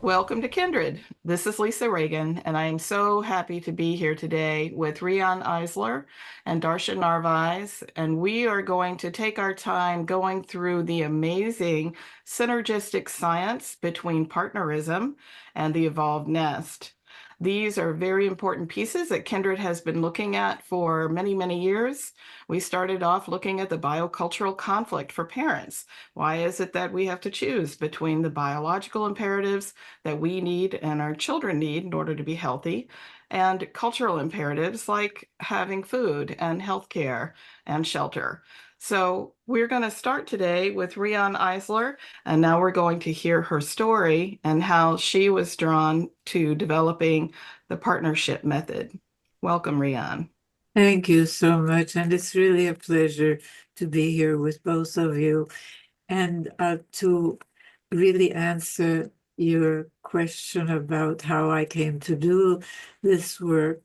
Welcome to Kindred. This is Lisa Reagan, and I am so happy to be here today with Riane Eisler and Darcia Narvaez, and we are going to take our time going through the amazing synergistic science between partnerism and the evolved nest. These are very important pieces that Kindred has been looking at for many, many years. We started off looking at the biocultural conflict for parents. Why is it that we have to choose between the biological imperatives that we need and our children need in order to be healthy, and cultural imperatives like having food and healthcare and shelter? So we're going to start today with Riane Eisler, and now we're going to hear her story and how she was drawn to developing the partnership method. Welcome, Riane. Thank you so much. And it's really a pleasure to be here with both of you and to really answer your question about how I came to do this work.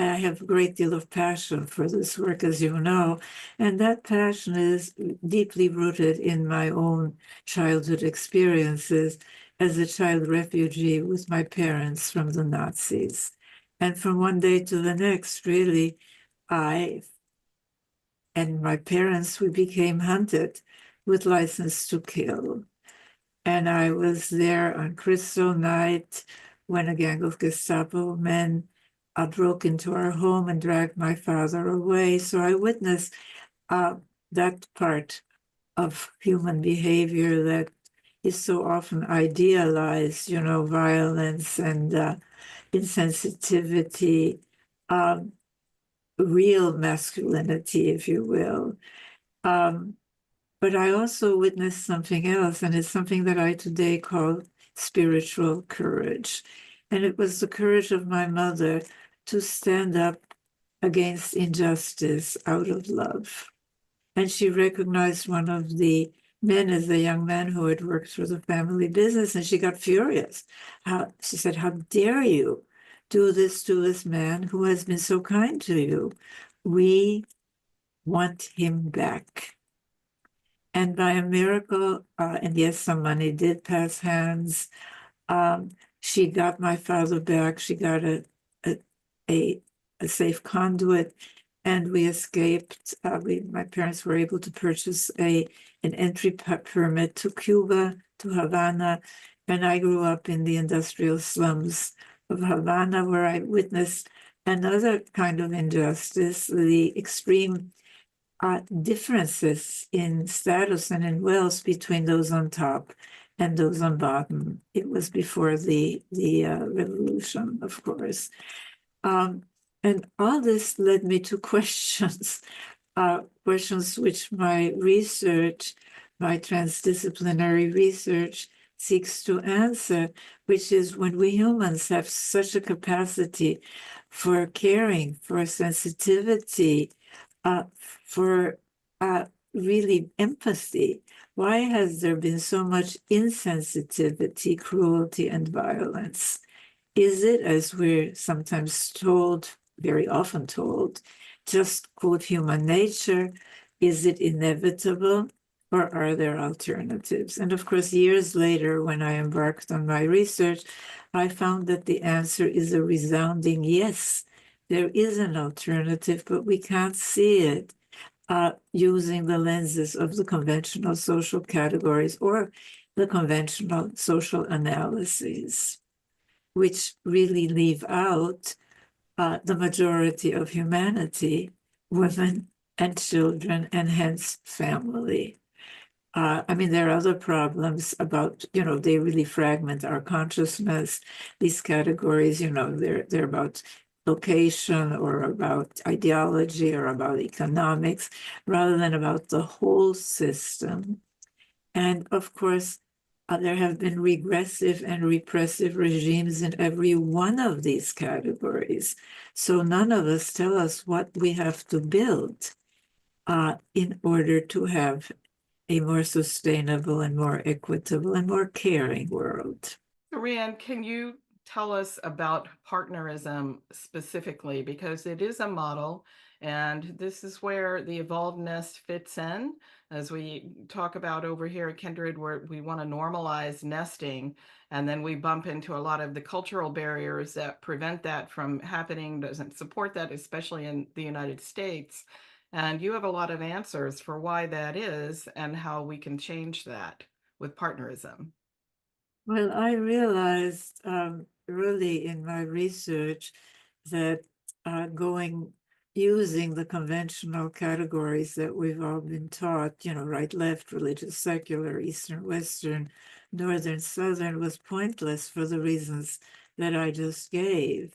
I have a great deal of passion for this work, as you know, and that passion is deeply rooted in my own childhood experiences as a child refugee with my parents from the Nazis. And from one day to the next, really, I and my parents, we became hunted with license to kill. And I was there on Crystal night when a gang of Gestapo men broke into our home and dragged my father away. So I witnessed that part of human behavior that is so often idealized, violence and insensitivity, real masculinity, if you will. But I also witnessed something else, and it's something that I today call spiritual courage. And it was the courage of my mother to stand up against injustice out of love. And she recognized one of the men as a young man who had worked for the family business, and she got furious. She said, "How dare you do this to this man who has been so kind to you? We want him back." And by a miracle, and yes, some money did pass hands, she got my father back. She got a safe conduit, and we escaped. My parents were able to purchase an entry permit to Cuba, to Havana, and I grew up in the industrial slums of Havana, where I witnessed another kind of injustice, the extreme differences in status and in wealth between those on top and those on bottom. It was before the revolution, of course. And all this led me to questions, questions which my research, my transdisciplinary research seeks to answer, which is when we humans have such a capacity for caring, for sensitivity, for really empathy. Why has there been so much insensitivity, cruelty, and violence? Is it, as we're sometimes told, very often told, just, quote, human nature? Is it inevitable? Or are there alternatives? And of course, years later, when I embarked on my research, I found that the answer is a resounding yes. There is an alternative, but we can't see it using the lenses of the conventional social categories or the conventional social analyses, which really leave out the majority of humanity, women and children, and hence family. I mean, there are other problems about, they really fragment our consciousness. These categories, they're about location or about ideology or about economics, rather than about the whole system. And of course, there have been regressive and repressive regimes in every one of these categories. So none of us tell us what we have to build in order to have a more sustainable and more equitable and more caring world. Riane, can you tell us about partnerism specifically? Because it is a model And this is where the evolvedness fits in. As we talk about over here at Kindred, where we want to normalize nesting, and then we bump into a lot of the cultural barriers that prevent that from happening, doesn't support that, especially in the United States. And you have a lot of answers for why that is and how we can change that with partnerism. Well, I realized early in my research that using the conventional categories that we've all been taught, right, left, religious, secular, Eastern, Western, Northern, Southern, was pointless for the reasons that I just gave.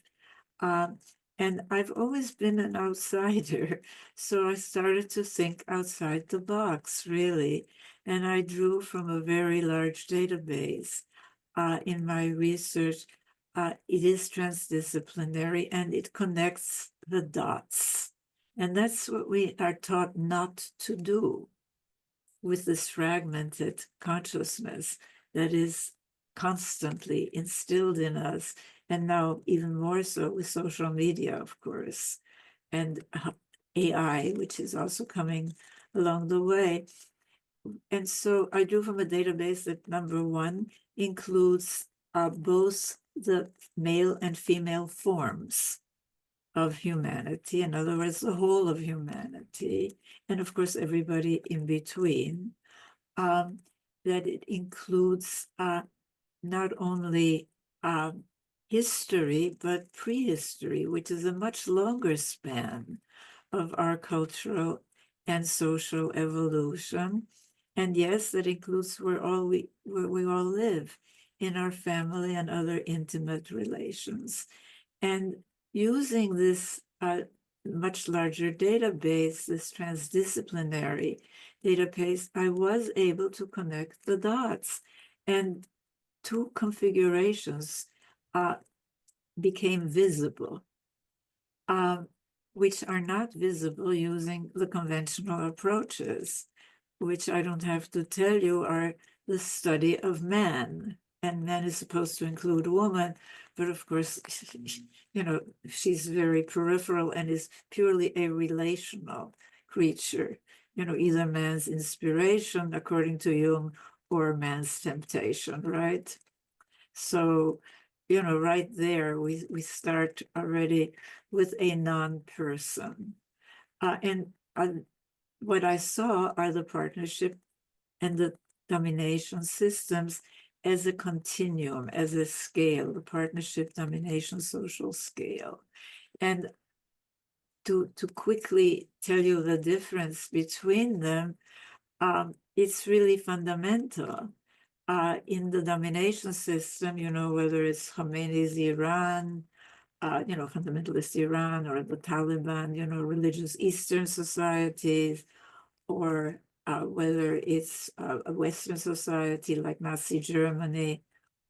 Um, and I've always been an outsider, so I started to think outside the box, really. And I drew from a very large database in my research. It is transdisciplinary and it connects the dots. And that's what we are taught not to do with this fragmented consciousness that is constantly instilled in us, and now even more so with social media, of course, and AI, which is also coming along the way. And so I drew from a database that, number one, includes both the male and female forms of humanity, in other words, the whole of humanity, and of course, everybody in between. Um, that it includes not only history, but prehistory, which is a much longer span of our cultural and social evolution. And yes, that includes where we all live in our family and other intimate relations. And using this much larger database, this transdisciplinary database, I was able to connect the dots. And two configurations became visible, which are not visible using the conventional approaches, which I don't have to tell you are the study of man. And man is supposed to include woman, but of course, she's very peripheral and is purely a relational creature, either man's inspiration, according to Jung, or man's temptation, right? So, right there, we start already with a non-person. And what I saw are the partnership and the domination systems as a continuum, as a scale, the partnership, domination, social scale. And to quickly tell you the difference between them, it's really fundamental. In the domination system, whether it's Khomeini's Iran, fundamentalist Iran, or the Taliban, religious Eastern societies, or whether it's a Western society like Nazi Germany,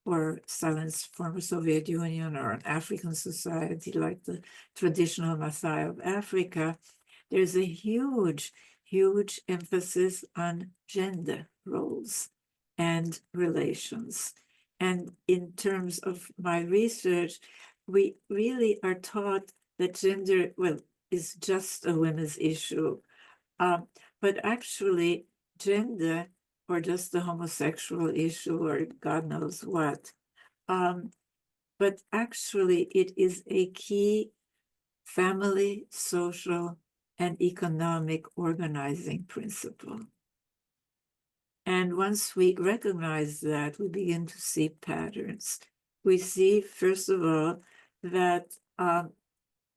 or Stalin's former Soviet Union, or an African society like the traditional Maasai of Africa, there's a huge, huge emphasis on gender roles and relations. And in terms of my research, we really are taught that gender, well, is just a women's issue. But actually, gender, or just the homosexual issue, or God knows what, but actually, it is a key family, social, and economic organizing principle. And once we recognize that, we begin to see patterns. We see, first of all, that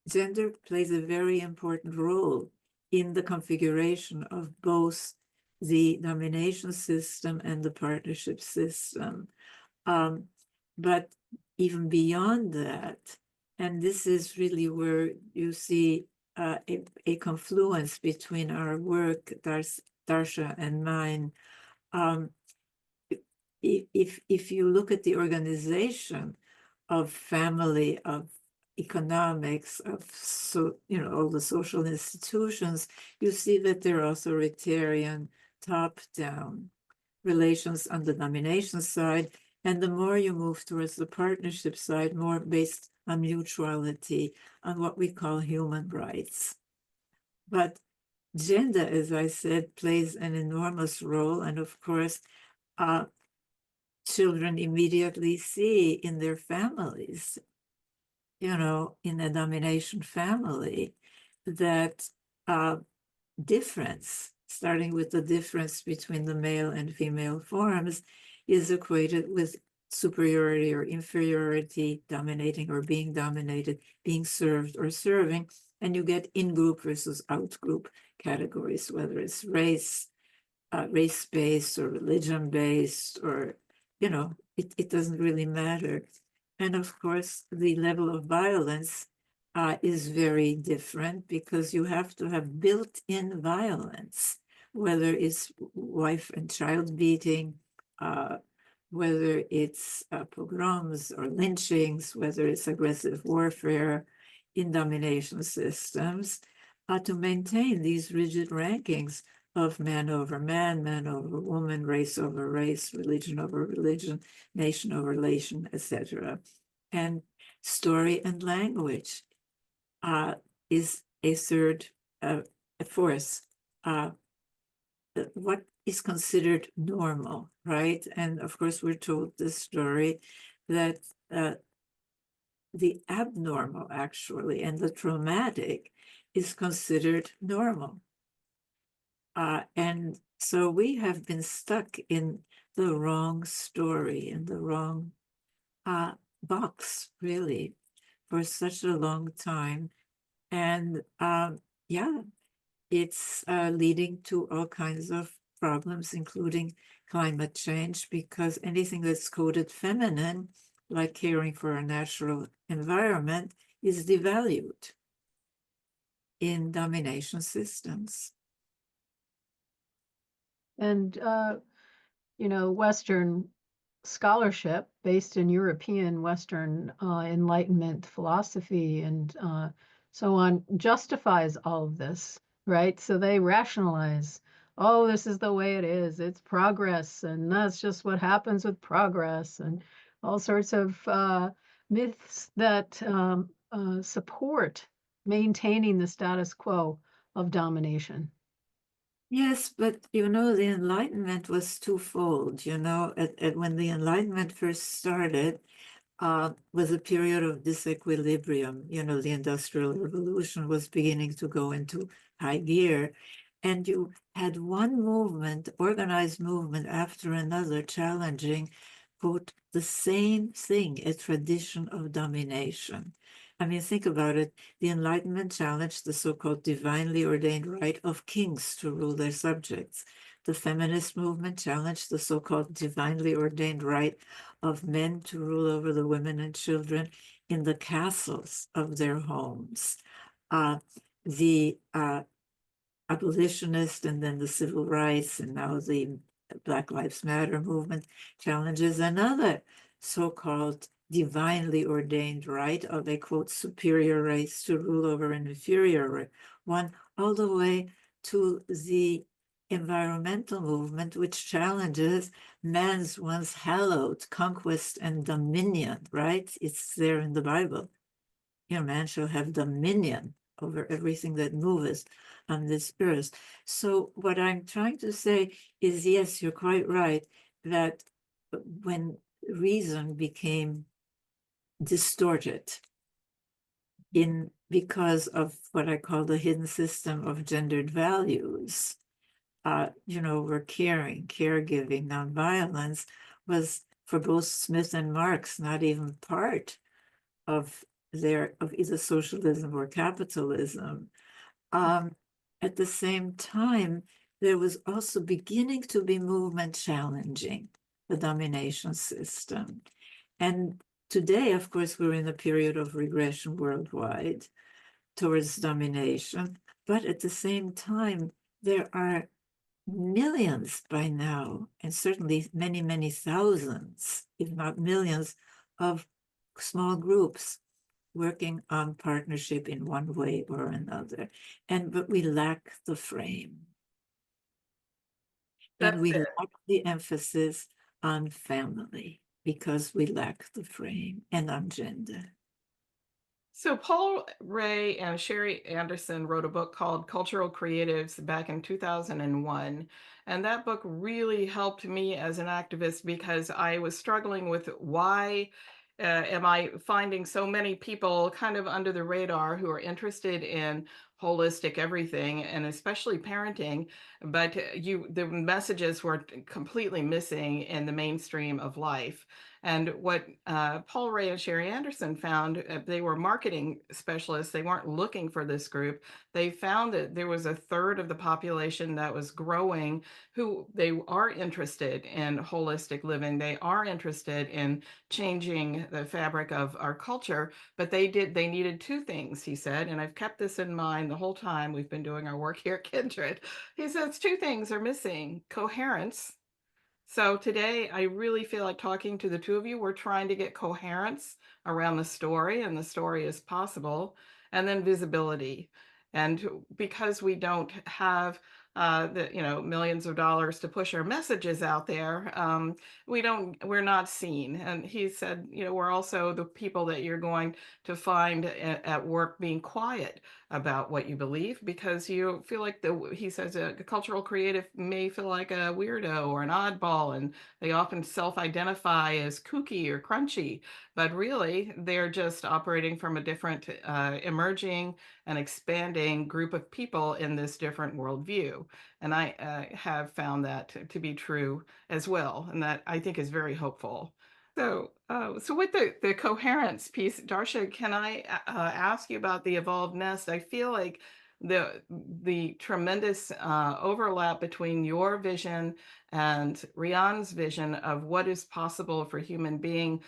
gender plays a very important role in the configuration of both the domination system and the partnership system. But even beyond that, and this is really where you see a confluence between our work, Darcia and mine. If you look at the organization of family, of economics, of all the social institutions, you see that they're authoritarian, top-down relations on the domination side. And the more you move towards the partnership side, more based on mutuality, on what we call human rights. But gender, as I said, plays an enormous role. And of course, children immediately see in their families, in a domination family, that difference, starting with the difference between the male and female forms, is equated with superiority or inferiority, dominating or being dominated, being served or serving. And you get in-group versus out-group categories, whether it's race-based or religion-based, or, it doesn't really matter. And of course, the level of violence is very different, because you have to have built-in violence, whether it's wife and child beating, whether it's pogroms or lynchings, whether it's aggressive warfare in domination systems, to maintain these rigid rankings of man over man, man over woman, race over race, religion over religion, nation over nation, etc. And story and language is a third force. What is considered normal, right? And of course, we're told this story that the abnormal, actually, and the traumatic is considered normal. And so we have been stuck in the wrong story, in the wrong box, really, for such a long time. And yeah, it's leading to all kinds of problems, including climate change, because anything that's coded feminine, like caring for a natural environment, is devalued in domination systems. And, Western scholarship based in European Western Enlightenment philosophy and so on justifies all of this, right? So they rationalize, oh, this is the way it is. It's progress, and that's just what happens with progress, and all sorts of myths that support maintaining the status quo of domination. Yes, but the Enlightenment was twofold. When the Enlightenment first started, was a period of disequilibrium. The Industrial Revolution was beginning to go into high gear, and you had one movement, organized movement after another, challenging, quote, the same thing, a tradition of domination. I mean, think about it. The Enlightenment challenged the so-called divinely ordained right of kings to rule their subjects. The feminist movement challenged the so-called divinely ordained right of men to rule over the women and children in the castles of their homes. The abolitionist and then the civil rights and now the Black Lives Matter movement challenges another so-called divinely ordained right of a, quote, superior race to rule over an inferior one, all the way to the environmental movement, which challenges man's once hallowed conquest and dominion, right? It's there in the Bible. Man shall have dominion over everything that moves on this earth. So what I'm trying to say is, yes, you're quite right, that when reason became distorted because of what I call the hidden system of gendered values, where caring, caregiving, nonviolence was, for both Smith and Marx, not even part of either socialism or capitalism. At the same time, there was also beginning to be movement challenging the domination system. And today, of course, we're in a period of regression worldwide towards domination. But at the same time, there are millions by now, and certainly many, many thousands, if not millions, of small groups working on partnership in one way or another. But we lack the frame. And we lack the emphasis on family because we lack the frame, and on gender. So Paul Ray and Sherry Anderson wrote a book called Cultural Creatives back in 2001. And that book really helped me as an activist because I was struggling with why am I finding so many people kind of under the radar who are interested in holistic everything and especially parenting, but the messages were completely missing in the mainstream of life. And what Paul Ray and Sherry Anderson found, they were marketing specialists. They weren't looking for this group. They found that there was a third of the population that was growing who they are interested in holistic living. They are interested in changing the fabric of our culture, but they needed two things, he said, and I've kept this in mind the whole time we've been doing our work here at Kindred. He says two things are missing: coherence. So today, I really feel like talking to the two of you. We're trying to get coherence around the story, and the story is possible, and then visibility. And because we don't have millions of dollars to push our messages out there, we're not seen. And he said, we're also the people that you're going to find at work being quiet about what you believe because you feel like he says a cultural creative may feel like a weirdo or an oddball, and they often self-identify as kooky or crunchy, but really they're just operating from a different emerging and expanding group of people in this different worldview. And I have found that to be true as well, and that I think is very hopeful. So with the coherence piece, Darcia, can I ask you about the evolved nest? I feel like the tremendous overlap between your vision and Riane's vision of what is possible for human being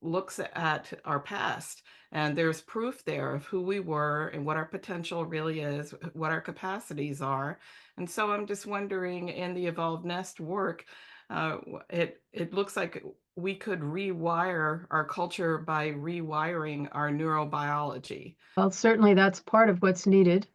looks at our past, and there's proof there of who we were and what our potential really is, what our capacities are. And so I'm just wondering, in the evolved nest work, it looks like we could rewire our culture by rewiring our neurobiology. Well, certainly that's part of what's needed.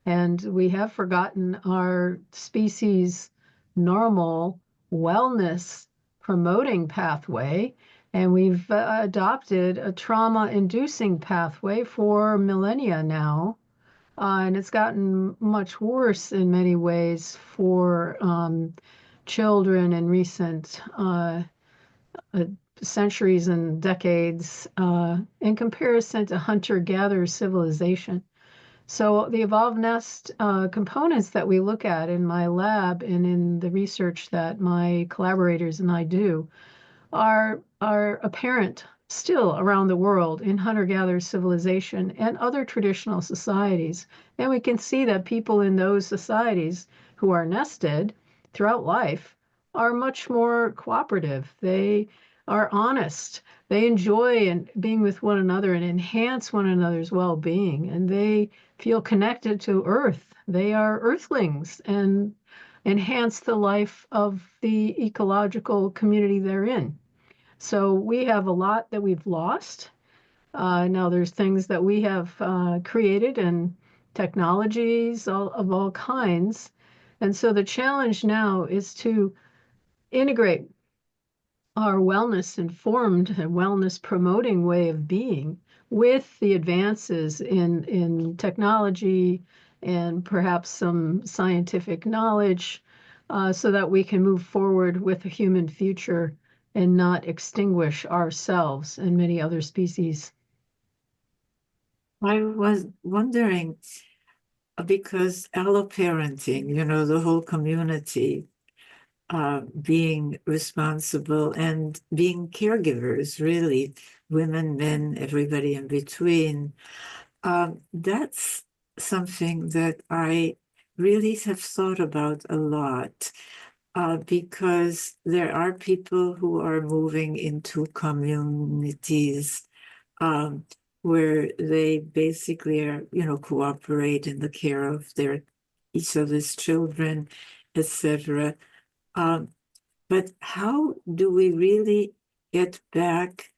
And we have forgotten our species' normal wellness promoting pathway. And we've adopted a trauma-inducing pathway for millennia now. And it's gotten much worse in many ways for children in recent centuries and decades in comparison to hunter-gatherer civilization. So the evolved nest components that we look at in my lab and in the research that my collaborators and I do are apparent still around the world in hunter-gatherer civilization and other traditional societies. And we can see that people in those societies who are nested throughout life are much more cooperative. They are honest. They enjoy being with one another and enhance one another's well-being. And they feel connected to Earth. They are earthlings and enhance the life of the ecological community they're in. So we have a lot that we've lost. Now there's things that we have created and technologies of all kinds. And so the challenge now is to integrate our wellness-informed and wellness-promoting way of being with the advances in technology and perhaps some scientific knowledge so that we can move forward with a human future and not extinguish ourselves and many other species. I was wondering, because alloparenting, the whole community being responsible and being caregivers, really, women, men, everybody in between, that's something that I really have thought about a lot. Because there are people who are moving into communities where they basically are, cooperate in the care of each other's children, etc. But how do we really get back?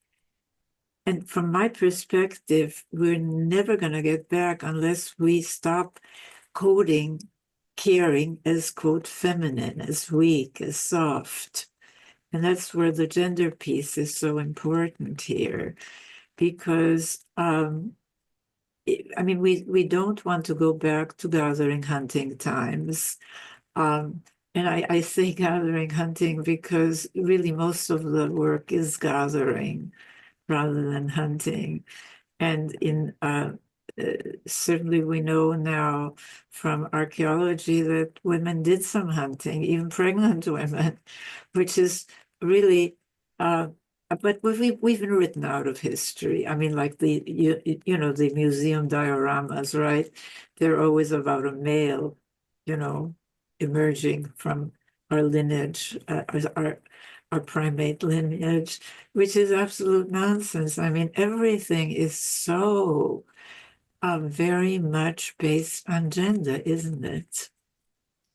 And from my perspective, we're never going to get back unless we stop coding caring as, quote, feminine, as weak, as soft. And that's where the gender piece is so important here, because I mean, we don't want to go back to gathering hunting times. Um, and I say gathering hunting because really most of the work is gathering rather than hunting. And certainly we know now from archaeology that women did some hunting, even pregnant women, which is really, but we've been written out of history. I mean, like you know, the museum dioramas, right? They're always about a male, you know, emerging from our lineage, our primate lineage, which is absolute nonsense. I mean, everything is so very much based on gender, isn't it?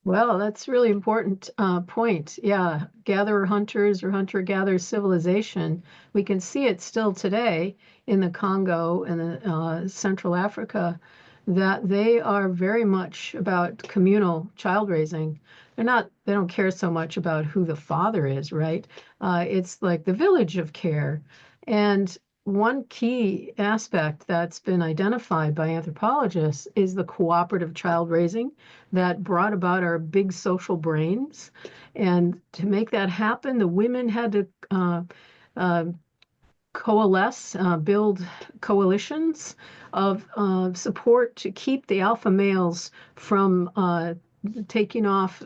Well, that's really important point. Yeah, gatherer hunters or hunter-gatherer civilization, we can see it still today in the Congo and the, Central Africa, that they are very much about communal child raising. They don't care so much about who the father is, right? It's like the village of care. And one key aspect that's been identified by anthropologists is the cooperative child raising that brought about our big social brains. And to make that happen, the women had to uh, coalesce, build coalitions of support to keep the alpha males from taking off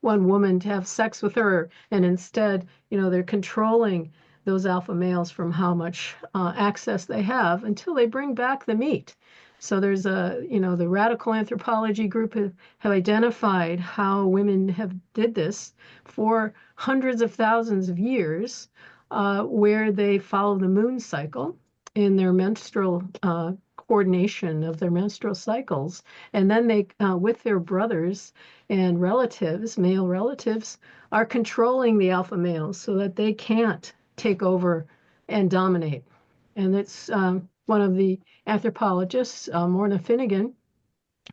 one woman to have sex with her. And instead, they're controlling those alpha males from how much access they have until they bring back the meat. So there's the radical anthropology group have identified how women have did this for hundreds of thousands of years, where they follow the moon cycle in their menstrual coordination of their menstrual cycles. And then they, with their brothers and relatives, male relatives, are controlling the alpha males so that they can't take over and dominate. And it's one of the anthropologists, Morna Finnegan,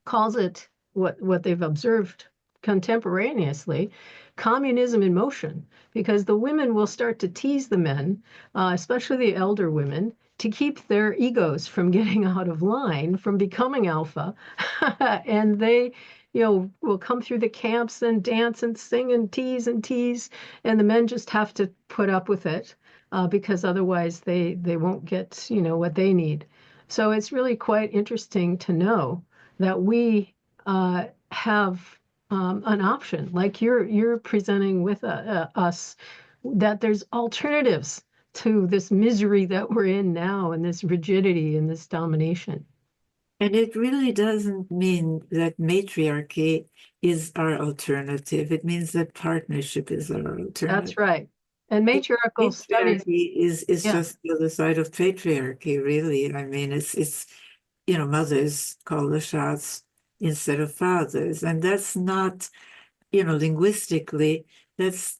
calls it what they've observed contemporaneously, communism in motion, because the women will start to tease the men, especially the elder women, to keep their egos from getting out of line, from becoming alpha. And they, will come through the camps and dance and sing and tease, and the men just have to put up with it, because otherwise they won't get, what they need. So it's really quite interesting to know that we have an option, like you're presenting with us, that there's alternatives to this misery that we're in now, and this rigidity and this domination. And it really doesn't mean that matriarchy is our alternative. It means that partnership is our That's alternative. right. And matriarchal studies, Matriarchy is yeah, just the other side of patriarchy, really. I mean, it's mothers call the shots instead of fathers, and that's not, linguistically, that's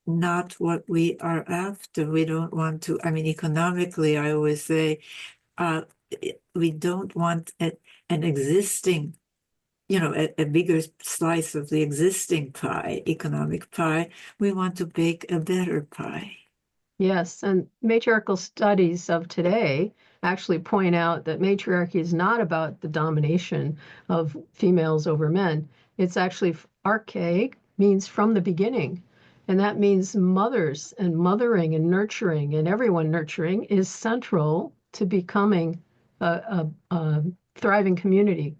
not what we are after. We don't want to. I mean, economically, I always say, uh, we don't want an existing, a bigger slice of the existing pie, economic pie. We want to bake a better pie. yes. And matriarchal studies of today actually point out that matriarchy is not about the domination of females over men. It's actually archaic, means from the beginning. And that means mothers and mothering and nurturing and everyone nurturing is central to becoming a thriving community.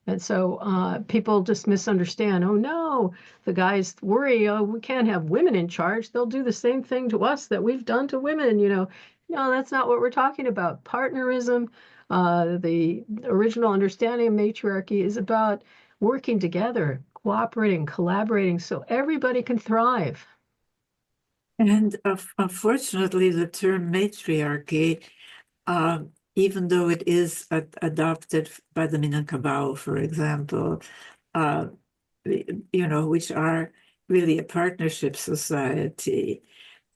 And so people just misunderstand. Oh no, the guys worry, oh, we can't have women in charge. They'll do the same thing to us that we've done to women. No, that's not what we're talking about. Partnerism, the original understanding of matriarchy is about working together, cooperating, collaborating so everybody can thrive. And unfortunately, the term matriarchy, even though it is adopted by the Minangkabau, for example, uh, which are really a partnership society,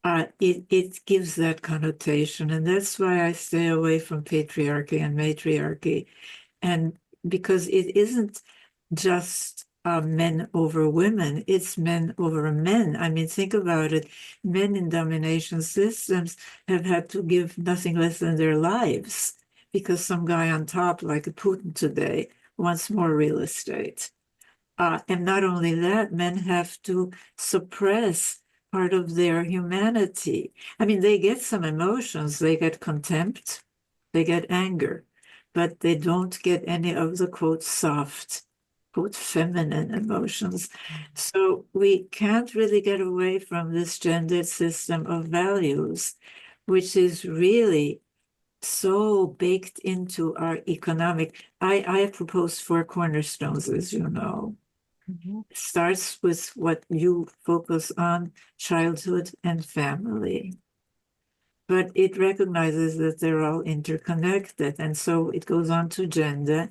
it gives that connotation. And that's why I stay away from patriarchy and matriarchy. And because it isn't just men over women, it's men over men. I mean, think about it. Men in domination systems have had to give nothing less than their lives because some guy on top, like Putin today, wants more real estate. And not only that, men have to suppress part of their humanity. I mean, they get some emotions, they get contempt, they get anger, but they don't get any of the quote soft, quote feminine emotions. So we can't really get away from this gendered system of values, which is really so baked into our economic. I have proposed 4 cornerstones, as you know. It starts with what you focus on, childhood and family. But it recognizes that they're all interconnected. And so it goes on to gender.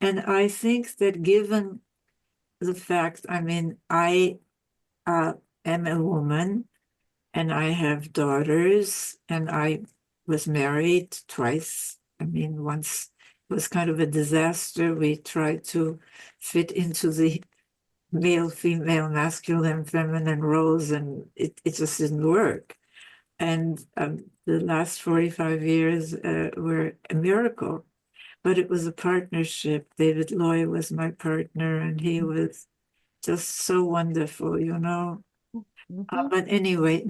And I think that given the fact, I mean, I am a woman and I have daughters, and I was married twice. I mean, once it was kind of a disaster. We tried to fit into the male, female, masculine, feminine roles, and it just didn't work. And the last 45 years were a miracle, but it was a partnership. David Loy was my partner, and he was just so wonderful, you know. But anyway,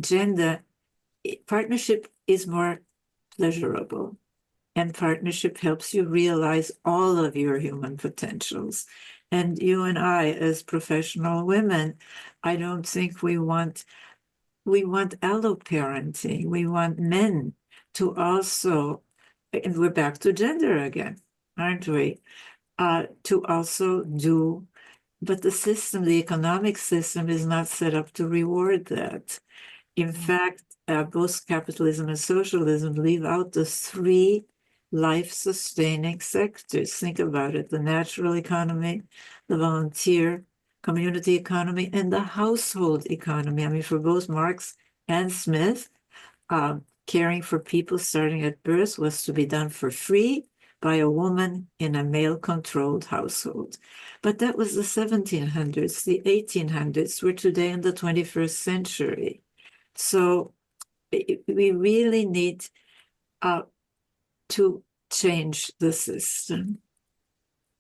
partnership is more pleasurable, and partnership helps you realize all of your human potentials. And you and I, as professional women, I don't think we want alloparenting. We want men to also, and we're back to gender again, aren't we? To also do, but the system, the economic system, is not set up to reward that. In fact, both capitalism and socialism leave out the 3 life-sustaining sectors. Think about it: the natural economy, the volunteer community economy, and the household economy. I mean, for both Marx and Smith, caring for people starting at birth was to be done for free by a woman in a male-controlled household. But that was the 1700s. The 1800s. We're today in the 21st century. So we really need to change the system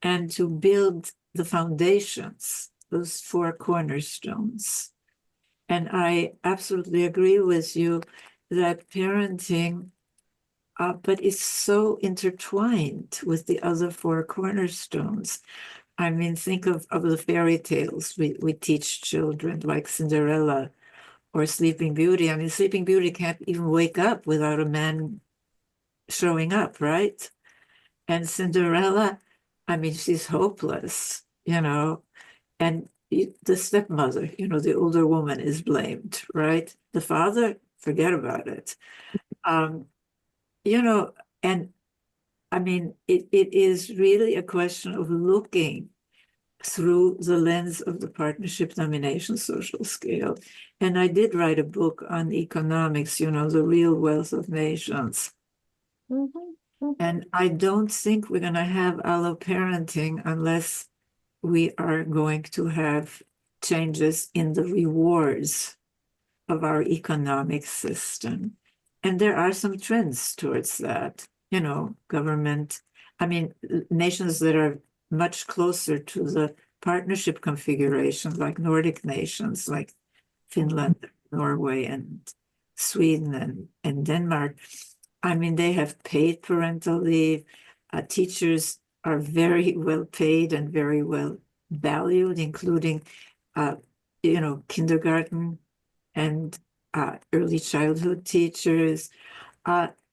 and to build the foundations, those 4 cornerstones. And I absolutely agree with you that parenting, but is so intertwined with the other 4 cornerstones. I mean, think of the fairy tales we teach children, like Cinderella or Sleeping Beauty. I mean, Sleeping Beauty can't even wake up without a man showing up, right? And Cinderella, I mean, she's hopeless, you know, and the stepmother, you know, the older woman is blamed, right? The father, forget about it. You know, and I mean, it is really a question of looking through the lens of the partnership domination social scale. And I did write a book on economics, you know, the real wealth of nations. And I don't think we're going to have alloparenting unless we are going to have changes in the rewards of our economic system. And there are some trends towards that, you know, government. I mean, nations that are much closer to the partnership configuration, like Nordic nations, like Finland, Norway, and Sweden and Denmark. I mean, they have paid parental leave. Teachers are very well paid and very well valued, including, you know, kindergarten and early childhood teachers.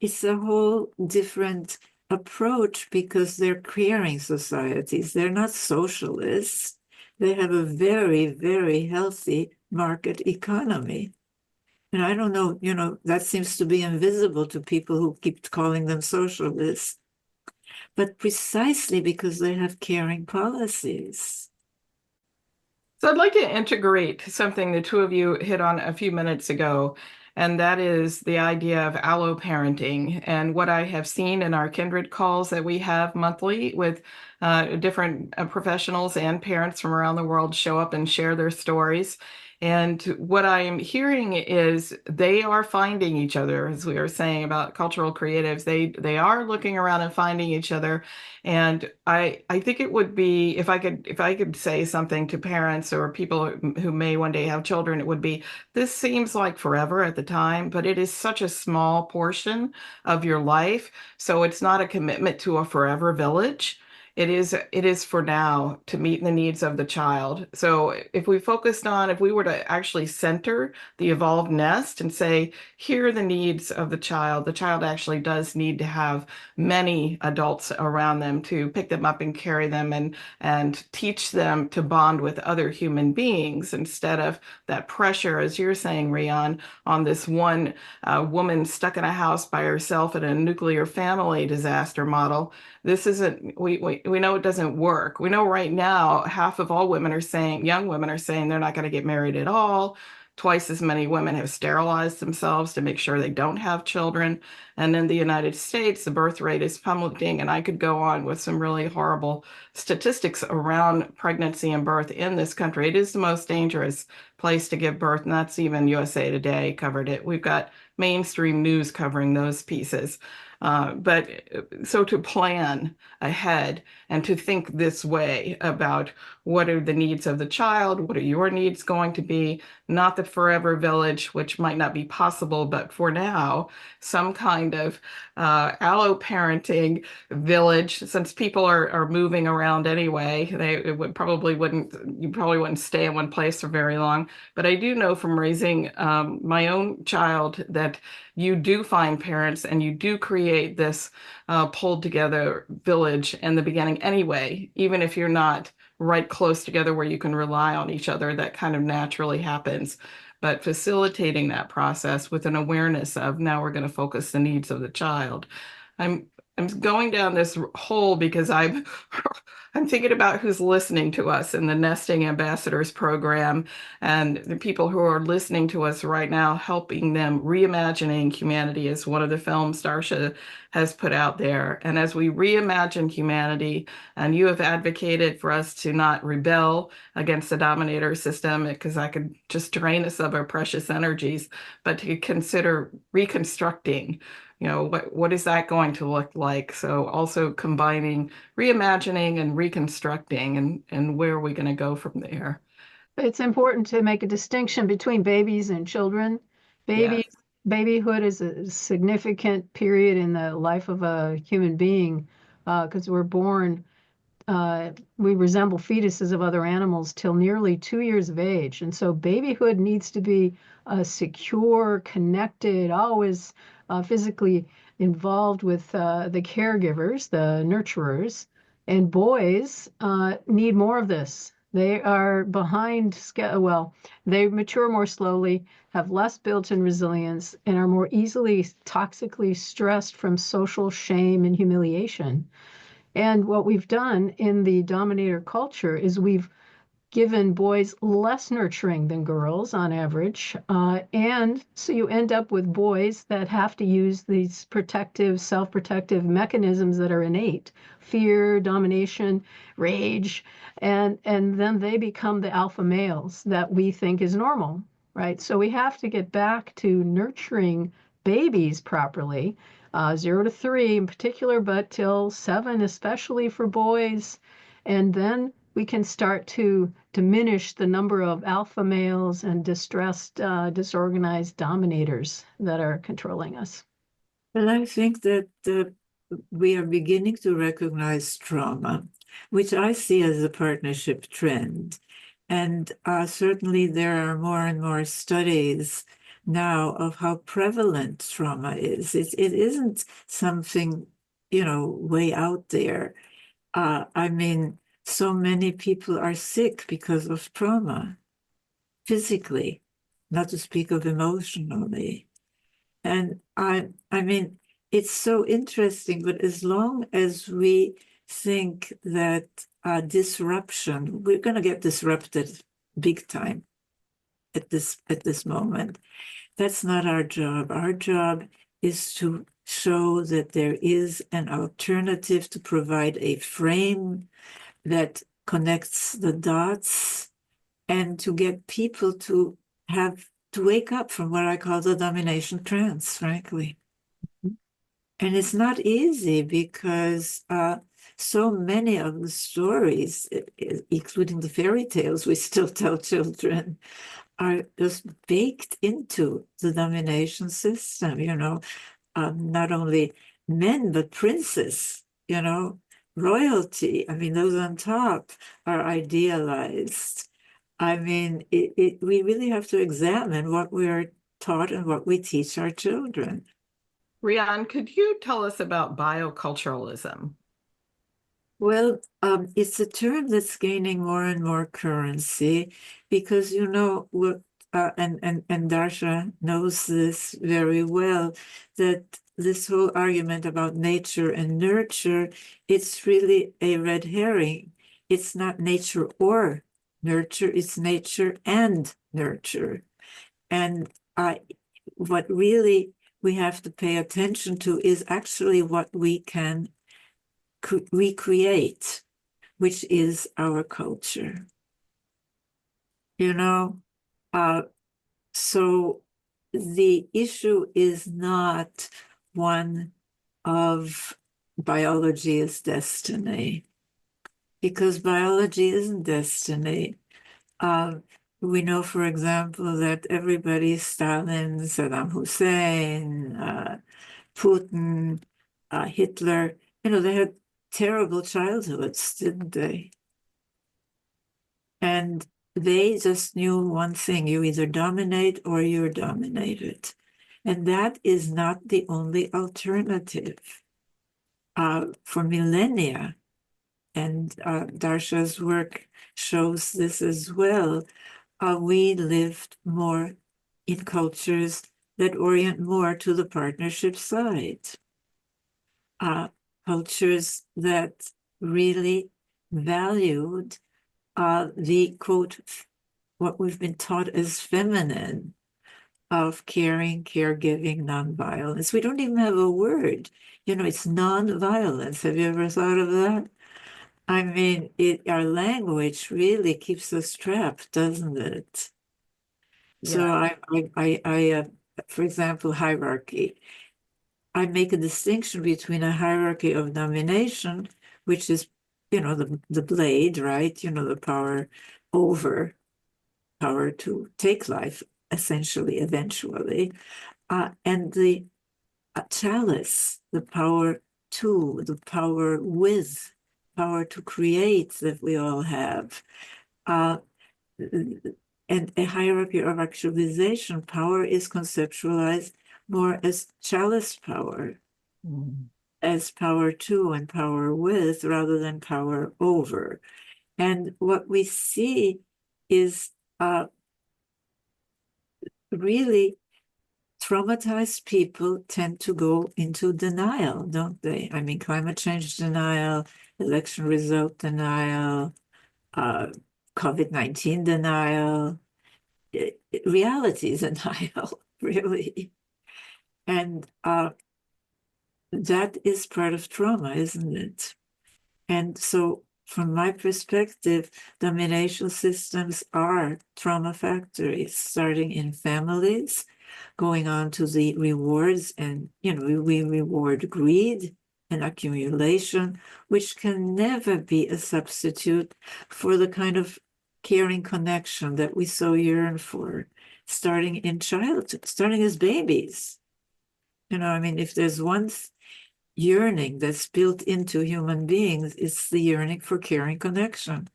It's a whole different approach because they're caring societies. They're not socialists. They have a very, very healthy market economy. And I don't know, you know, that seems to be invisible to people who keep calling them socialists, but precisely because they have caring policies. So I'd like to integrate something the 2 of you hit on a few minutes ago, and that is the idea of alloparenting. And what I have seen in our kindred calls that we have monthly with different professionals and parents from around the world show up and share their stories And what I am hearing is they are finding each other, as we were saying about cultural creatives. They are looking around and finding each other. And I think it would be, if I could say something to parents or people who may one day have children, it would be, this seems like forever at the time, but it is such a small portion of your life. So it's not a commitment to a forever village. It is for now to meet the needs of the child. So if we focused on, if we were to actually center the evolved nest and say, here are the needs of the child actually does need to have many adults around them to pick them up and carry them and teach them to bond with other human beings instead of that pressure, as you're saying, Riane, on this one woman stuck in a house by herself in a nuclear family disaster model. This isn't, we know it doesn't work. We know right now half of all women are saying, young women are saying they're not going to get married at all. Twice as many women have sterilized themselves to make sure they don't have children. And in the United States, the birth rate is plummeting. And I could go on with some really horrible statistics around pregnancy and birth in this country. It is the most dangerous place to give birth. And that's even USA Today covered it. We've got mainstream news covering those pieces. But so to plan ahead and to think this way about what are the needs of the child, what are your needs going to be, not the forever village, which might not be possible, but for now, some kind of allo parenting village, since people are moving around anyway, you probably wouldn't stay in one place for very long. But I do know from raising my own child that you do find parents and you do create this pulled together village in the beginning anyway, even if you're not right close together where you can rely on each other, that kind of naturally happens. But facilitating that process with an awareness of now we're going to focus the needs of the child. I'm I'm going down this hole because I'm thinking about who's listening to us in the Nesting Ambassadors program and the people who are listening to us right now, helping them. Reimagining Humanity is one of the films Darcia has put out there. And as we reimagine humanity, and you have advocated for us to not rebel against the dominator system, because that could just drain us of our precious energies, but to consider reconstructing, what is that going to look like? So also combining reimagining and reconstructing, and where are we going to go from there? It's important to make a distinction between babies and children. Yes. Babyhood is a significant period in the life of a human being because we're born. We resemble fetuses of other animals till nearly 2 years of age. And so babyhood needs to be secure, connected, always physically involved with the caregivers, the nurturers. And boys need more of this. They are behind, well, they mature more slowly, have less built-in resilience, and are more easily toxically stressed from social shame and humiliation. And what we've done in the dominator culture is we've given boys less nurturing than girls on average. And so you end up with boys that have to use these protective, self-protective mechanisms that are innate: fear, domination, rage, and then they become the alpha males that we think is normal, right? So we have to get back to nurturing babies properly, 0 to 3 in particular, but till 7, especially for boys. And then we can start to diminish the number of alpha males and distressed, disorganized dominators that are controlling us. Well, I think that we are beginning to recognize trauma, which I see as a partnership trend. And certainly there are more and more studies now of how prevalent trauma is. It isn't something, way out there. I mean, so many people are sick because of trauma, physically, not to speak of emotionally. And I mean, it's so interesting, but as long as we think that disruption, we're going to get disrupted big time at this moment. That's not our job. Our job is to show that there is an alternative, to provide a frame that connects the dots, and to get people to have to wake up from what I call the domination trance, frankly. And it's not easy because so many of the stories, including the fairy tales we still tell children, are just baked into the domination system, not only men, but princes, royalty. I mean, those on top are idealized. I mean, we really have to examine what we are taught and what we teach our children. Riane, could you tell us about bioculturalism? Well, it's a term that's gaining more and more currency because what and Darcia knows this very well, that this whole argument about nature and nurture, it's really a red herring. It's not nature or nurture, it's nature and nurture. And what really we have to pay attention to is actually what we can recreate, which is our culture. So the issue is not one of biology is destiny, because biology isn't destiny. We know, for example, that everybody, Stalin, Saddam Hussein, Putin, Hitler, they had terrible childhoods, didn't they? And they just knew one thing: you either dominate or you're dominated. And that is not the only alternative. For millennia, and Darcia's work shows this as well, we lived more in cultures that orient more to the partnership side. Cultures that really valued the quote, what we've been taught as feminine, of caring, caregiving, nonviolence. We don't even have a word. It's nonviolence. Have you ever thought of that? I mean, our language really keeps us trapped, doesn't it? So for example, hierarchy. I make a distinction between a hierarchy of domination, which is, the blade, right? The power over, power to take life, essentially, eventually, and the chalice, the power to, the power with, power to create that we all have. And a hierarchy of actualization, power is conceptualized more as chalice power, as power to and power with, rather than power over. And what we see is really traumatized people tend to go into denial, don't they? I mean, climate change denial, election result denial, COVID-19 denial, reality denial, really. And that is part of trauma, isn't it? And so, from my perspective, domination systems are trauma factories, starting in families, going on to the rewards. And, we reward greed and accumulation, which can never be a substitute for the kind of caring connection that we so yearn for, starting as babies. I mean, if there's one yearning that's built into human beings, it's the yearning for caring connection.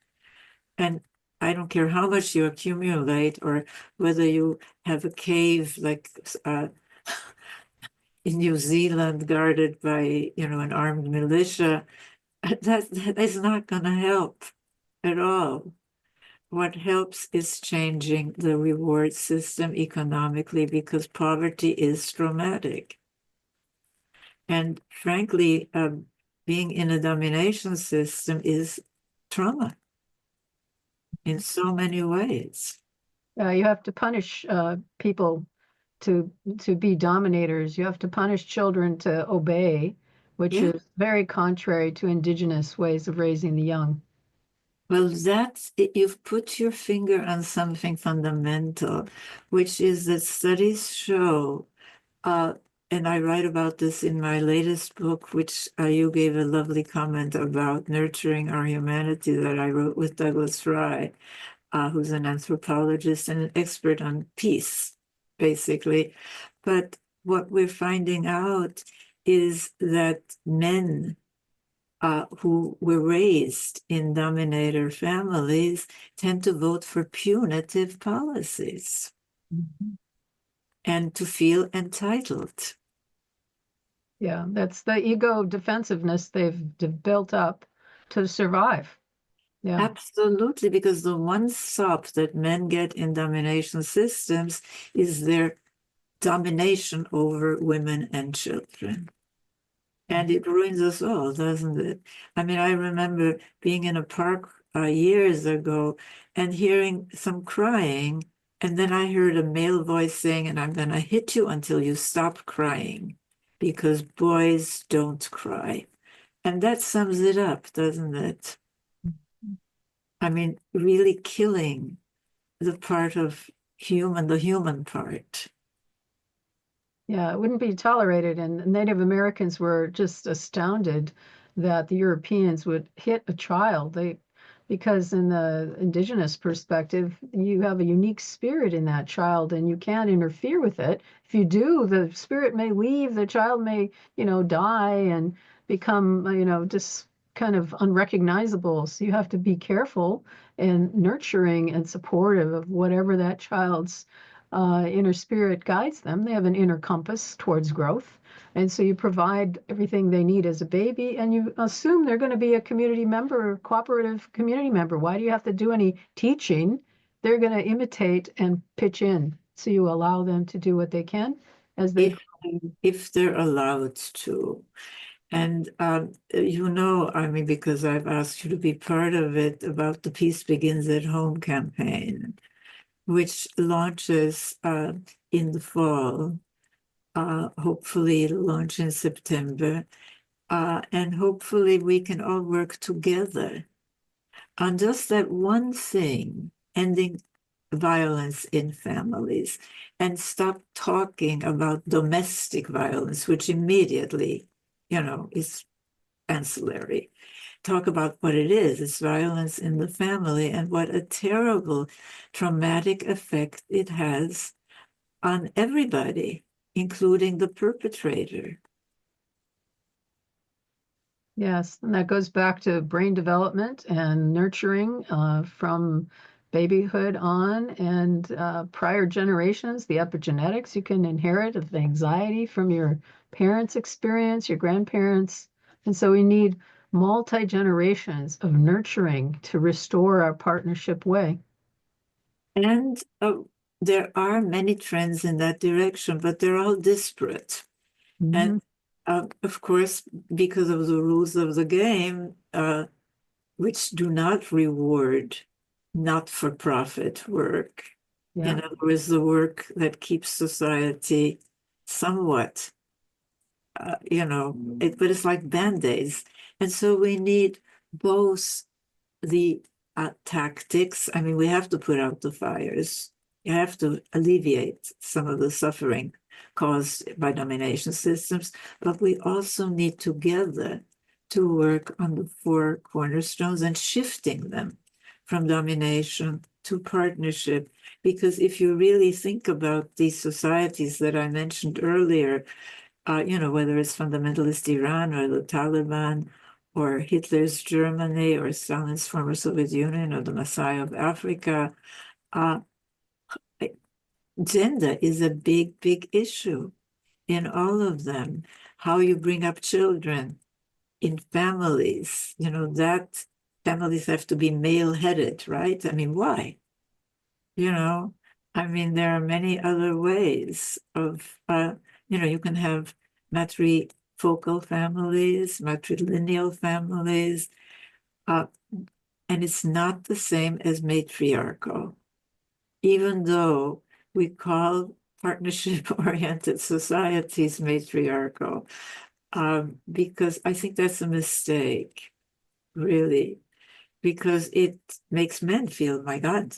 And I don't care how much you accumulate or whether you have a cave like in New Zealand guarded by, an armed militia, that is not going to help at all. What helps is changing the reward system economically, because poverty is traumatic. And frankly, being in a domination system is trauma in so many ways. You have to punish people to be dominators. You have to punish children to obey, which Yeah. is very contrary to indigenous ways of raising the young. Well, you've put your finger on something fundamental, which is that studies show, uh, and I write about this in my latest book, which you gave a lovely comment about nurturing our humanity that I wrote with Douglas Fry, who's an anthropologist and an expert on peace, basically. But what we're finding out is that men who were raised in dominator families tend to vote for punitive policies and to feel entitled. Yeah, that's the ego defensiveness they've built up to survive. Yeah. Absolutely, because the one sop that men get in domination systems is their domination over women and children. And it ruins us all, doesn't it? I mean, I remember being in a park years ago and hearing some crying. And then I heard a male voice saying, and I'm going to hit you until you stop crying because boys don't cry. And that sums it up, doesn't it? I mean, really killing the part of the human part. Yeah, it wouldn't be tolerated. And Native Americans were just astounded that the Europeans would hit a child. Because in the indigenous perspective, you have a unique spirit in that child and you can't interfere with it. If you do, the spirit may leave, the child may, die and become, just kind of unrecognizable. So you have to be careful and nurturing and supportive of whatever that child's inner spirit guides them. They have an inner compass towards growth. And so you provide everything they need as a baby, and you assume they're going to be a community member, cooperative community member. Why do you have to do any teaching? They're going to imitate and pitch in. So you allow them to do what they can as they If they're allowed to. And I mean, because I've asked you to be part of it, about the Peace Begins at Home campaign, which launches in the fall. Hopefully it'll launch in September. And hopefully we can all work together on just that one thing, ending violence in families, and stop talking about domestic violence, which immediately, is ancillary. Talk about what it is. It's violence in the family and what a terrible traumatic effect it has on everybody, including the perpetrator. Yes, and that goes back to brain development and nurturing from babyhood on and prior generations, the epigenetics you can inherit of the anxiety from your parents' experience, your grandparents. And so we need multi-generations of nurturing to restore our partnership way. And there are many trends in that direction, but they're all disparate. Mm-hmm. And of course, because of the rules of the game, which do not reward not-for-profit work. Yeah. In other words, the work that keeps society somewhat, but it's like Band-Aids. And so we need both the tactics. I mean, we have to put out the fires. You have to alleviate some of the suffering caused by domination systems, but we also need together to work on the four cornerstones and shifting them from domination to partnership. Because if you really think about these societies that I mentioned earlier, whether it's fundamentalist Iran or the Taliban or Hitler's Germany or Stalin's former Soviet Union or the Maasai of Africa, gender is a big, big issue in all of them. How you bring up children in families, that families have to be male-headed, right? I mean, why? I mean, there are many other ways of, you can have matrifocal families, matrilineal families, and it's not the same as matriarchal, even though we call partnership-oriented societies matriarchal, because I think that's a mistake, really. because it makes men feel, my God,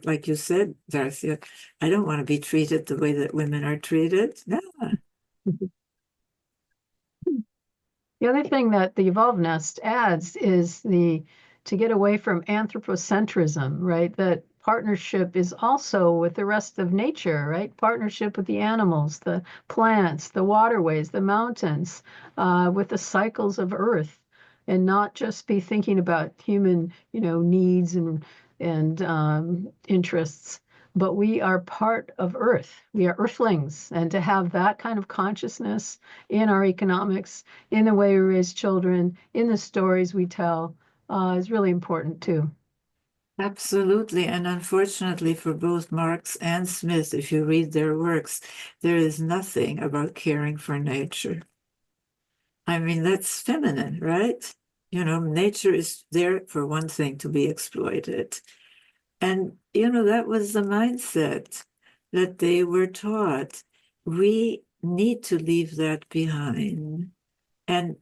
like you said, Darcia, I don't want to be treated the way that women are treated. Yeah. The other thing that the Evolve Nest adds is to get away from anthropocentrism, right? That partnership is also with the rest of nature, right? Partnership with the animals, the plants, the waterways, the mountains, with the cycles of Earth, and not just be thinking about human, needs and interests. But we are part of Earth. We are Earthlings, and to have that kind of consciousness in our economics, in the way we raise children, in the stories we tell, is really important too. Absolutely. And unfortunately for both Marx and Smith, if you read their works, there is nothing about caring for nature. I mean, that's feminine, right? Nature is there for one thing, to be exploited. And, that was the mindset that they were taught. We need to leave that behind. And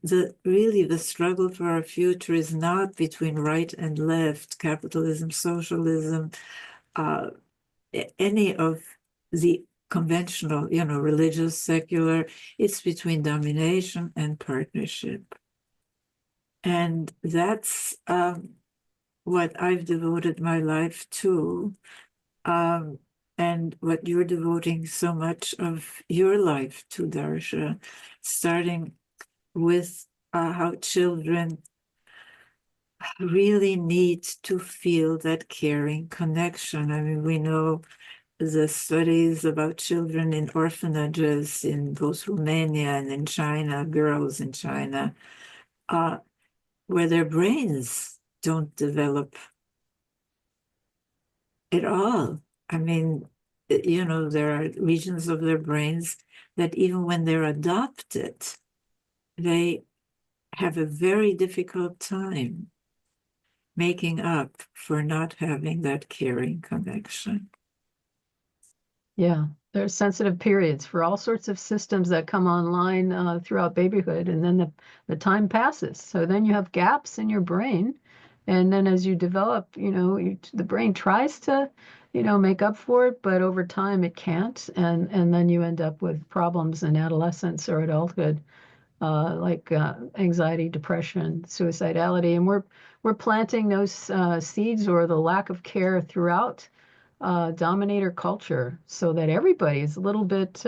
really the struggle for our future is not between right and left, capitalism, socialism, any of the conventional, religious, secular. It's between domination and partnership. And that's what I've devoted my life to, and what you're devoting so much of your life to, Darcia, starting with how children really need to feel that caring connection. I mean, we know the studies about children in orphanages in both Romania and in China, girls in China, where their brains don't develop at all. I mean, there are regions of their brains that even when they're adopted, they have a very difficult time making up for not having that caring connection. Yeah, there's sensitive periods for all sorts of systems that come online throughout babyhood, and then the time passes. So then you have gaps in your brain, and then as you develop, the brain tries to, make up for it, but over time it can't, and then you end up with problems in adolescence or adulthood, like anxiety, depression, suicidality, and we're planting those seeds or the lack of care throughout dominator culture, so that everybody is a little bit,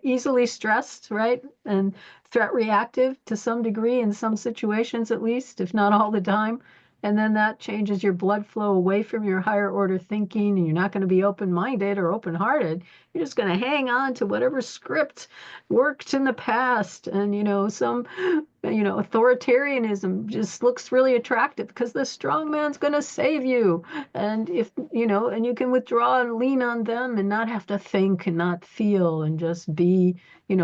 easily stressed, right? And threat reactive to some degree in some situations, at least, if not all the time. And then that changes your blood flow away from your higher order thinking, and you're not going to be open-minded or open-hearted. You're just going to hang on to whatever script worked in the past. And, some authoritarianism just looks really attractive because the strong man's going to save you. And if, and you can withdraw and lean on them and not have to think and not feel and just be,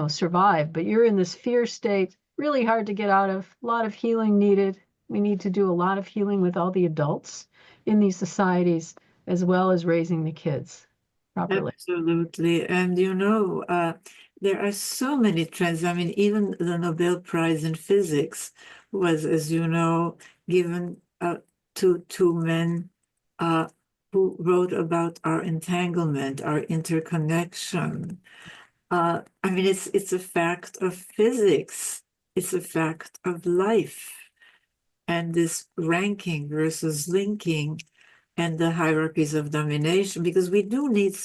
survive. But you're in this fear state, really hard to get out of, a lot of healing needed. We need to do a lot of healing with all the adults in these societies, as well as raising the kids properly. Absolutely. And there are so many trends. I mean, even the Nobel Prize in Physics was, as you know, given to two men who wrote about our entanglement, our interconnection. I mean, it's a fact of physics. It's a fact of life. And this ranking versus linking and the hierarchies of domination, because we do need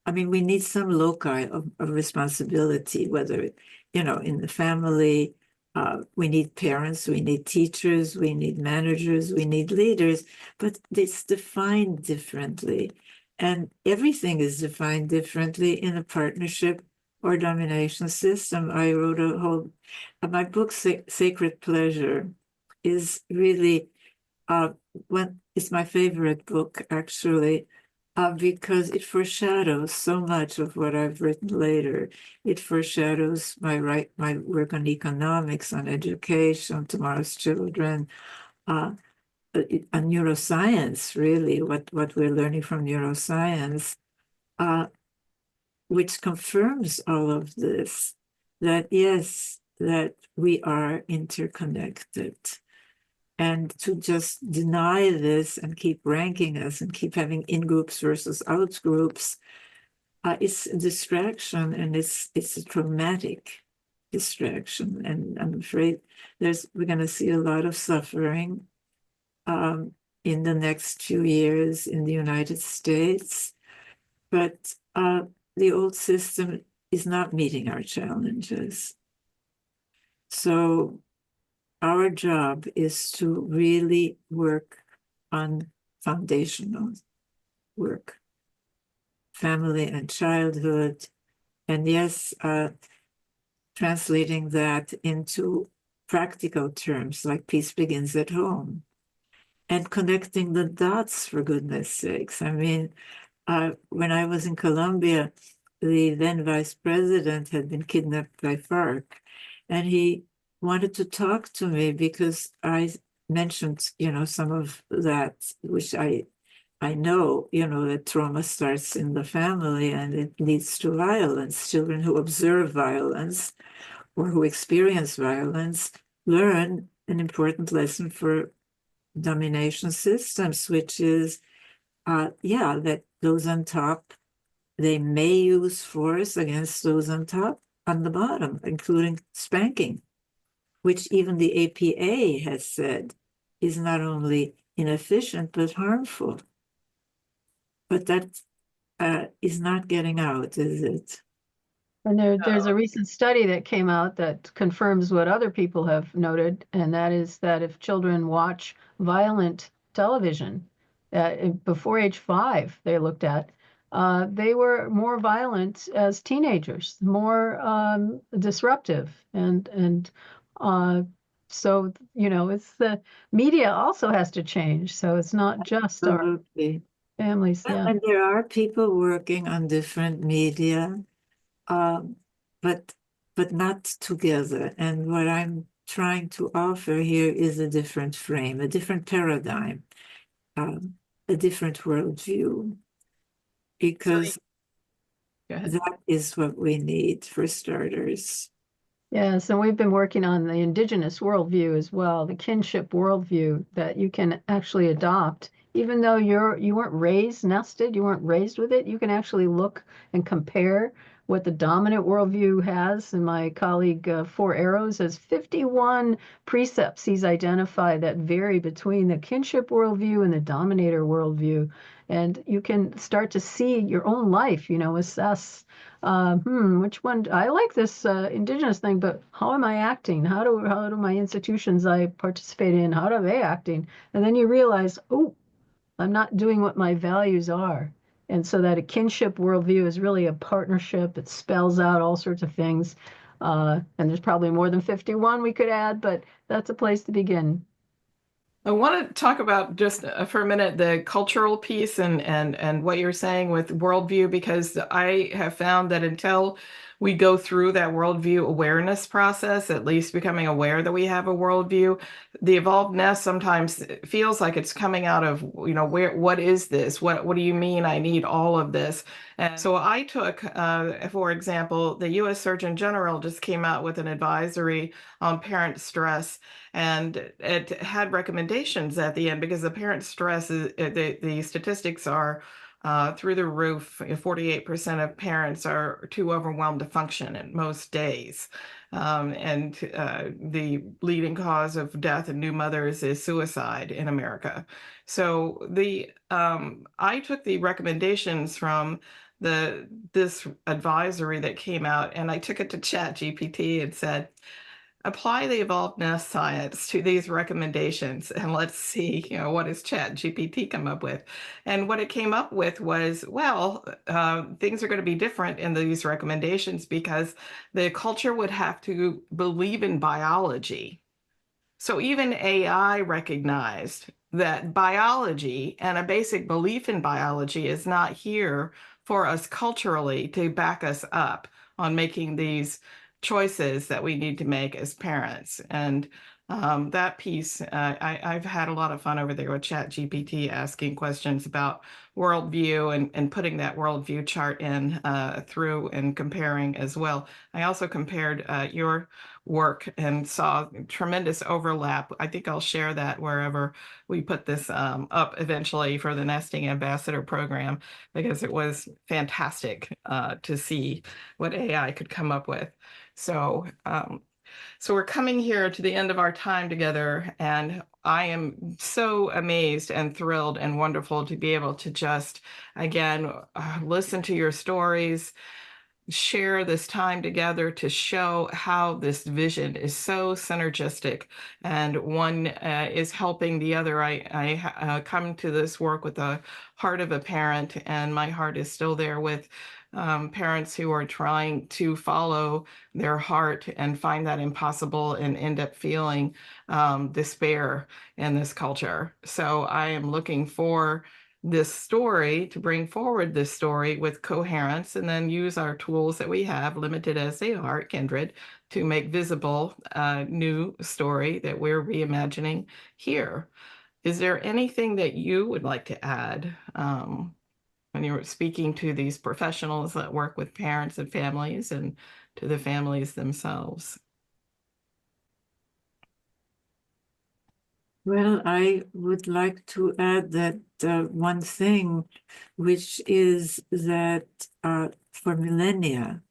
we need some loci of responsibility, whether, in the family, we need parents, we need teachers, we need managers, we need leaders, but it's defined differently. And everything is defined differently in a partnership or domination system. I wrote my book, Sacred Pleasure, is really it's my favorite book, actually, because it foreshadows so much of what I've written later. It foreshadows my work on economics, on education, tomorrow's children, on neuroscience, really, what we're learning from neuroscience, which confirms all of this, that yes, that we are interconnected. And to just deny this and keep ranking us and keep having in-groups versus out-groups, it's a distraction, and it's a traumatic distraction. And I'm afraid we're going to see a lot of suffering in the next few years in the United States. But the old system is not meeting our challenges. So our job is to really work on foundational work, family and childhood, and yes, translating that into practical terms like peace begins at home, and connecting the dots, for goodness sakes. I mean, when I was in Colombia, the then vice president had been kidnapped by FARC, and he wanted to talk to me because I mentioned, some of that, which I know, that trauma starts in the family and it leads to violence. Children who observe violence or who experience violence learn an important lesson for domination systems, which is, that those on top, they may use force against those on top, on the bottom, including spanking, which even the APA has said is not only inefficient, but harmful. But that is not getting out, is it? And there's a recent study that came out that confirms what other people have noted, and that is that if children watch violent television before age 5, they looked at, they were more violent as teenagers, more disruptive, and so it's the media also has to change. So it's not just our Absolutely. families. Yeah. And there are people working on different media, but not together. And what I'm trying to offer here is a different frame, a different paradigm, a different worldview, because Go ahead. that is what we need for starters. Yes, and we've been working on the indigenous worldview as well, the kinship worldview that you can actually adopt. Even though you weren't raised nested, you weren't raised with it, you can actually look and compare what the dominant worldview has. And my colleague Four Arrows has 51 precepts he's identified that vary between the kinship worldview and the dominator worldview. And you can start to see your own life, assess which one? I like this indigenous thing, but how am I acting? How do my institutions I participate in, how are they acting? And then you realize, oh, I'm not doing what my values are. And so that a kinship worldview is really a partnership. It spells out all sorts of things. And there's probably more than 51 we could add, but that's a place to begin. I want to talk about just for a minute the cultural piece and what you're saying with worldview, because I have found that until we go through that worldview awareness process, at least becoming aware that we have a worldview, the evolvedness sometimes feels like it's coming out of, what is this? What do you mean I need all of this? And so I took, for example, the U.S. Surgeon General just came out with an advisory on parent stress, and it had recommendations at the end because the parent stress is the statistics are through the roof. 48% of parents are too overwhelmed to function at most days. And the leading cause of death in new mothers is suicide in America. So I took the recommendations from this advisory that came out, and I took it to ChatGPT and said, apply the evolvedness science to these recommendations, and let's see, what does ChatGPT come up with? And what it came up with was, well, things are going to be different in these recommendations because the culture would have to believe in biology. So even AI recognized that biology and a basic belief in biology is not here for us culturally to back us up on making these choices that we need to make as parents. And That piece, I've had a lot of fun over there with ChatGPT asking questions about worldview and putting that worldview chart in through and comparing as well. I also compared your work and saw tremendous overlap. I think I'll share that wherever we put this up eventually for the Nesting Ambassador program, because it was fantastic to see what AI could come up with. So we're coming here to the end of our time together, and I am so amazed and thrilled and wonderful to be able to just, again, listen to your stories, share this time together to show how this vision is so synergistic, and one is helping the other. I come to this work with the heart of a parent, and my heart is still there with parents who are trying to follow their heart and find that impossible and end up feeling despair in this culture. So I am looking for this story to bring forward this story with coherence, and then use our tools that we have, limited as they are at Kindred, to make visible a new story that we're reimagining here. Is there anything that you would like to add when you're speaking to these professionals that work with parents and families, and to the families themselves? Well, I would like to add that one thing, which is that for millennia,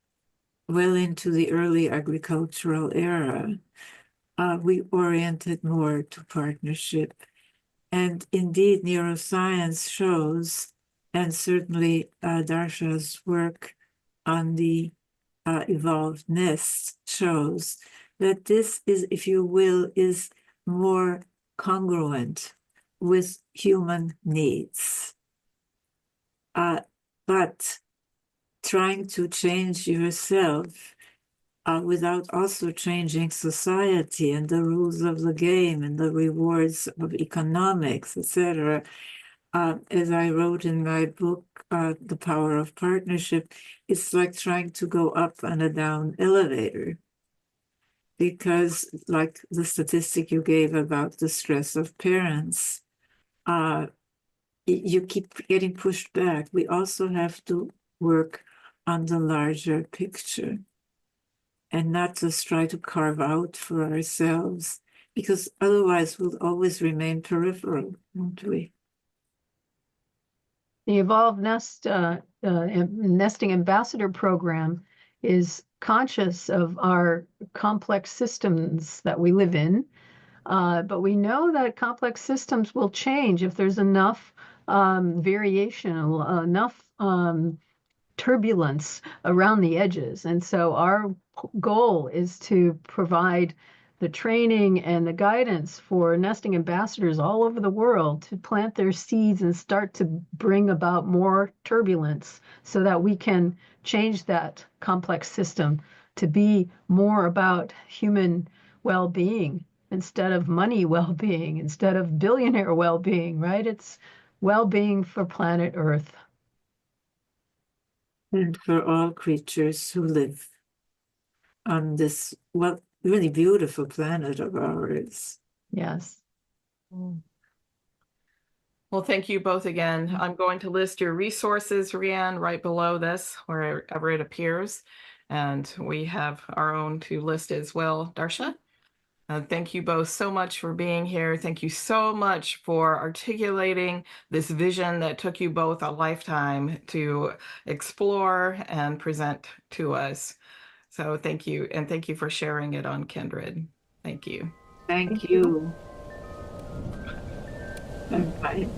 well into the early agricultural era, we oriented more to partnership. And indeed, neuroscience shows, and certainly Darcia's work on the evolved nest shows, that this is, if you will, is more congruent with human needs. But trying to change yourself without also changing society and the rules of the game and the rewards of economics, etc. As I wrote in my book, The Power of Partnership, it's like trying to go up on a down elevator. Because, like the statistic you gave about the stress of parents, you keep getting pushed back. We also have to work on the larger picture and not just try to carve out for ourselves, because otherwise we'll always remain peripheral, won't we? The Evolved Nesting Ambassador program is conscious of our complex systems that we live in, but we know that complex systems will change if there's enough variation, enough turbulence around the edges. And so our goal is to provide the training and the guidance for nesting ambassadors all over the world to plant their seeds and start to bring about more turbulence so that we can change that complex system to be more about human well-being instead of money well-being, instead of billionaire well-being, right? It's well-being for planet Earth. And for all creatures who live on this, well, really beautiful planet of ours. Yes. Well, thank you both again. I'm going to list your resources, Riane, right below this, wherever it appears. And we have our own to list as well. Darcia, thank you both so much for being here. Thank you so much for articulating this vision that took you both a lifetime to explore and present to us. So thank you, and thank you for sharing it on Kindred. Thank you. Thank you. Bye-bye.